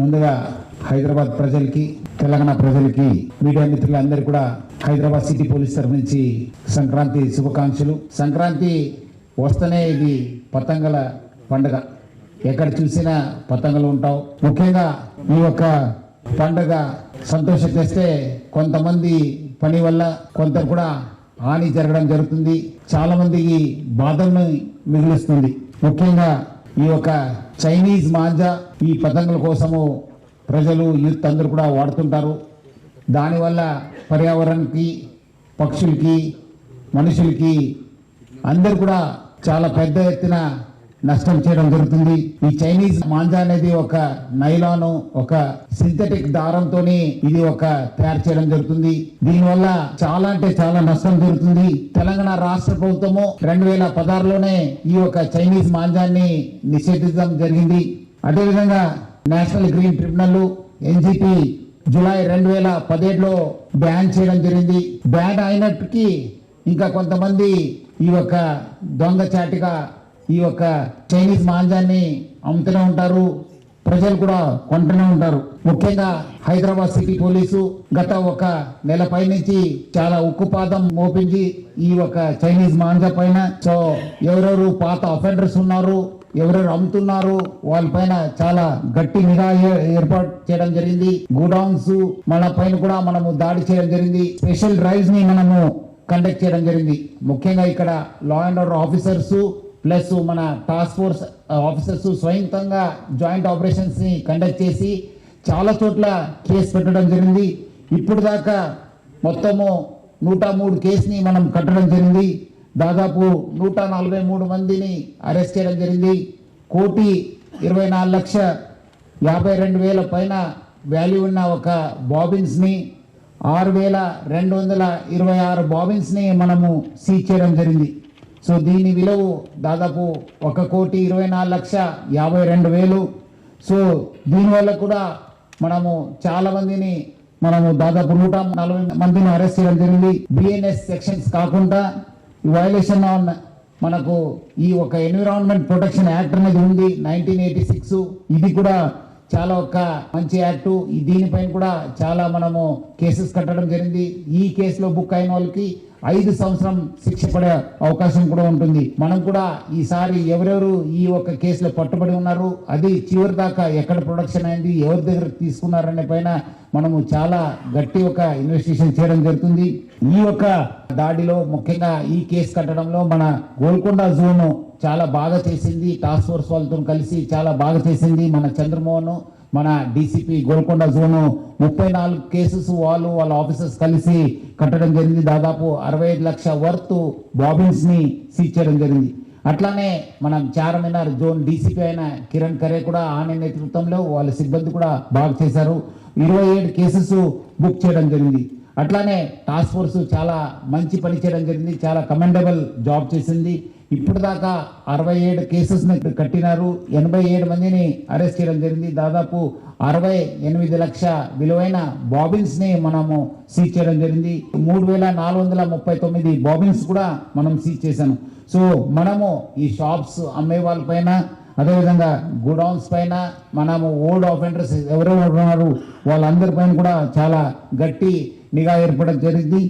ముందుగా హైదరాబాద్ ప్రజలకి, తెలంగాణ ప్రజలకి, మీడియా మిత్రులందరికీ కూడా హైదరాబాద్ సిటీ పోలీస్ తరఫు నుంచి సంక్రాంతి శుభాకాంక్షలు. సంక్రాంతి వస్తేనే ఇది పతంగుల పండుగ. ఎక్కడ చూసినా పతంగులు ఉంటావు. ముఖ్యంగా ఈ యొక్క పండుగ సంతోషం తెస్తే కొంతమంది పని వల్ల కొంత కూడా హాని జరగడం జరుగుతుంది. చాలా మందికి బాధలను మిగులుస్తుంది. ముఖ్యంగా ఈ యొక్క చైనీస్ మాంజా ఈ పతంగుల కోసము ప్రజలు, యూత్ అందరూ కూడా వాడుతుంటారు. దానివల్ల పర్యావరణానికి, పక్షులకి, మనుషులకి అందరు కూడా చాలా పెద్ద ఎత్తున నష్టం చేయడం జరుగుతుంది. ఈ చైనీస్ మాంజా అనేది ఒక నైలాను, ఒక సింథటిక్ దారంతో ఇది ఒక తయారు చేయడం జరుగుతుంది. దీనివల్ల చాలా అంటే చాలా నష్టం జరుగుతుంది. తెలంగాణ రాష్ట్ర ప్రభుత్వము 2016లోనే ఈ యొక్క చైనీస్ మాంజాన్ని నిషేధించడం జరిగింది. అదేవిధంగా National Green Tribunal NGT July 2017లో బ్యాన్ చేయడం జరిగింది. బ్యాన్ అయినప్పటికీ ఇంకా కొంతమంది ఈ యొక్క దొంగచాటిగా ఈ యొక్క చైనీస్ మాంజాన్ని అమ్ముతూనే ఉంటారు. ప్రజలు కూడా కొంటూనే ఉంటారు. ముఖ్యంగా హైదరాబాద్ సిటీ పోలీసు గత ఒక నెలపై నుంచి చాలా ఉక్కుపాదం మోపించి ఈ యొక్క చైనీస్ మాంజా పైన. సో ఎవరెవరు పాత అఫెండర్స్ ఉన్నారు, ఎవరెవరు అమ్ముతున్నారు, వాళ్ళ పైన చాలా గట్టి నిఘా ఏర్పాటు చేయడం జరిగింది. గోడౌన్స్ మన పైన కూడా మనము దాడి చేయడం జరిగింది. స్పెషల్ డ్రైవ్స్ ని మనము కండక్ట్ చేయడం జరిగింది. ముఖ్యంగా ఇక్కడ law and order officers plus మన టాస్క్ ఫోర్స్ ఆఫీసర్స్ స్వయంతంగా జాయింట్ ఆపరేషన్స్ ని కండక్ట్ చేసి చాలా చోట్ల కేసు పెట్టడం జరిగింది. ఇప్పుడు దాకా మొత్తము 103 కేసుని మనం కట్టడం జరిగింది. దాదాపు 143 మందిని అరెస్ట్ చేయడం జరిగింది. 1,24,52,000 పైన వాల్యూ ఉన్న ఒక బాబిన్స్ ని 6,226 బాబిన్స్ ని మనము సీజ్ చేయడం జరిగింది. సో దీని విలువ దాదాపు 1,24,52,000. సో దీనివల్ల కూడా మనము చాలా మందిని దాదాపు 140 మందిని అరెస్ట్ చేయడం జరిగింది. బిఎన్ఎస్ సెక్షన్స్ కాకుండా వయలేషన్ ఆన్ మనకు ఈ ఒక ఎన్విరాన్మెంట్ ప్రొటెక్షన్ యాక్ట్ అనేది ఉంది 1986. ఇది కూడా చాలా ఒక మంచి యాక్ట్. దీనిపైన కూడా చాలా మనము కేసెస్ కట్టడం జరిగింది. ఈ కేసులో బుక్ అయిన వాళ్ళకి 5 సంవత్సరం శిక్ష పడే అవకాశం కూడా ఉంటుంది. మనం కూడా ఈసారి ఎవరెవరు ఈ ఒక కేసులో పట్టుబడి ఉన్నారు, అది చివరి దాకా ఎక్కడ ప్రొడక్షన్ అయింది, ఎవరి దగ్గర తీసుకున్నారనే పైన మనము చాలా గట్టి ఒక ఇన్వెస్టిగేషన్ చేయడం జరుగుతుంది. ఈ యొక్క దాడిలో ముఖ్యంగా ఈ కేసు కట్టడంలో మన గోల్కొండ జోన్ చాలా బాగా చేసింది. టాస్క్ ఫోర్స్ వాళ్ళతో కలిసి చాలా బాగా చేసింది. మన చంద్రమోహన్, మన డీసీపీ గోల్కొండ జోన్ 34 కేసెస్ వాళ్ళ ఆఫీసర్స్ కలిసి కట్టడం జరిగింది. దాదాపు 65 లక్షల వర్త్ బాబిన్స్ ని సీజ్ చేయడం జరిగింది. అట్లానే మనం చార్మినార్ జోన్ డీసీపీ అయిన కిరణ్ ఖరే కూడా ఆయన నేతృత్వంలో వాళ్ళ సిబ్బంది కూడా బాగా చేశారు. 27 కేసెస్ బుక్ చేయడం జరిగింది. అట్లానే టాస్క్ ఫోర్స్ చాలా మంచి పని చేయడం జరిగింది. చాలా కమెండబుల్ జాబ్ చేసింది. ఇప్పుడు దాకా 67 కేసెస్ కట్టినారు. 87 మందిని అరెస్ట్ చేయడం జరిగింది. దాదాపు 68 లక్షల విలువైన బాబిన్స్ ని మనము సీజ్ చేయడం జరిగింది. 3,439 బాబిన్స్ కూడా మనం సీజ్ చేశాను. సో మనము ఈ షాప్స్ అమ్మే వాళ్ళ పైన, అదేవిధంగా గోడౌన్స్ పైన మనము ఓల్డ్ ఆఫెండర్స్ ఎవరెవరు ఉన్నారు వాళ్ళందరి పైన కూడా చాలా గట్టి నిఘా ఏర్పడడం జరిగింది.